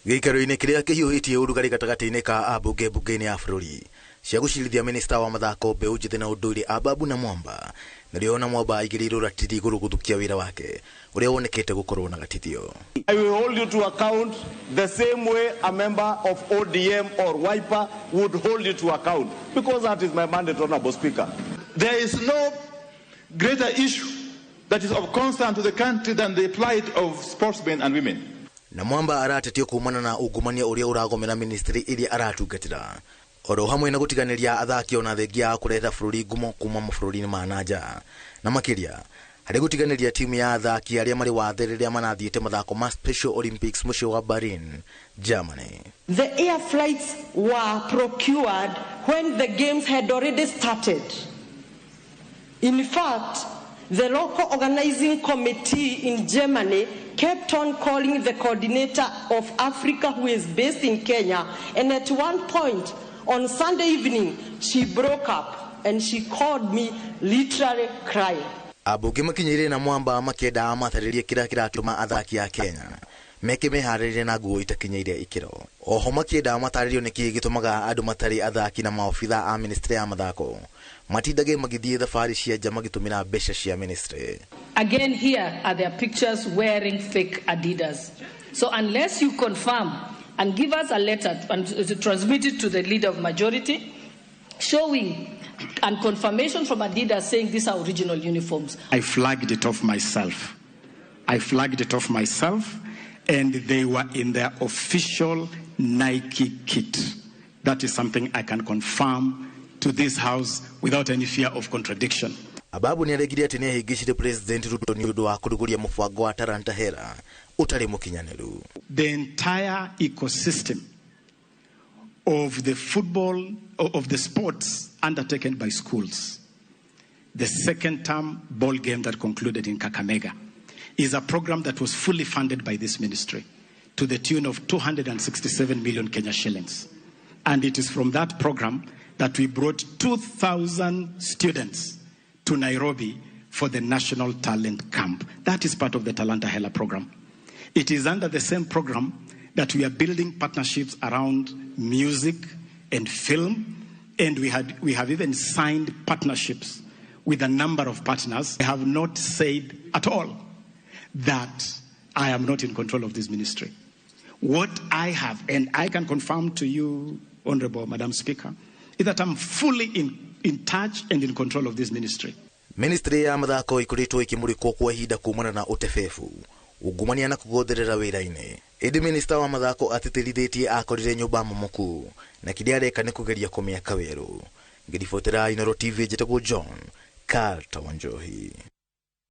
Gĩikaro-inĩ kĩrĩa kĩhiũhĩtie ũrugarĩ gatagatĩ-inĩ ka ambunge mbunge-inĩ ya bũrũri cia gũcirithia minista wa mathako mbeũ njĩthĩ na ũndũire Ababu Namwamba narĩo Namwamba aigĩrĩirwo ratiri igũrũ gũthukia wĩra wake ũrĩa wonekete gũkorwo na gatithio. I will hold you to account the same way a member of ODM or Wiper would hold you to account, because that is my mandate, Honorable Speaker. There is no greater issue that is of concern to the country than the plight of sportsmen and women. Namwamba aratetio kumana na ungumania ũrĩa ũragomera ministry iria aratungatĩra. Oro hamwe na gũtiganĩria athaki ona thengia kũreta bũrũri ngumo kuma mabũrũri-inĩ ma nanja. Na makĩria harĩ gũtiganĩria timu ya athaki arĩa marĩ wathe rĩrĩa manathiĩte mathako ma Special Olympics mũciĩ wa Berlin, Germany. The air flights were procured when the games had already started. In fact, the local organizing committee in Germany kept on calling the coordinator of Africa, who is based in Kenya, and at one point on Sunday evening she broke up and she called me literally crying. Abunge makinyĩire Namwamba makĩenda amatarĩrie kĩrĩa kĩratũma athaki a Kenya meke meharĩrĩrie na nguo itakinyĩire ikĩro. Oho makĩenda amatarĩrio nĩkĩ gĩtũmaga andũ matarĩ athaki na maobitha a ministry ya mathako matindage magĩthiĩ thabarĩ cia nja magĩtũmĩra mbeca cia ministry. Again, here are their pictures wearing fake Adidas. So unless you confirm and give us a letter and transmit it to the leader of majority showing and confirmation from Adidas saying these are original uniforms. I flagged it off myself. And they were in their official Nike kit. That is something I can confirm to this house without any fear of contradiction. Ababu nĩaregirie atĩ nĩahĩngĩcire President Ruto nĩ ũndũ wa kũrugũria mũbango wa Talanta Hera ũtarĩ mũkinyanĩru. The entire ecosystem of the football, of the sports undertaken by schools, the second term ball game that concluded in Kakamega, is a program that was fully funded by this ministry to the tune of 267 million Kenya shillings. And it is from that program that we brought 2,000 students to Nairobi for the National Talent Camp. That is part of the Talanta Hela program. It is under the same program that we are building partnerships around music and film, and we have even signed partnerships with a number of partners. I have not said at all that I am not in control of this ministry. What I have, and I can confirm to you, Honorable Madam Speaker, is that I'm fully in touch and in control of this ministry. Ministry ya mathako ikoretwo ikimurikwo kwa ihinda kumana na ũtebebu, ungumania na kũgũthĩrĩra wĩra-inĩ. Ĩndĩ minister wa mathako atĩtĩrithĩtie akorire nyũmba momoku na kĩrĩa areka nĩ kũgeria kũmĩaka werũ. Ngĩribotera Inooro TV njĩtagwo John Carter Wanjohi.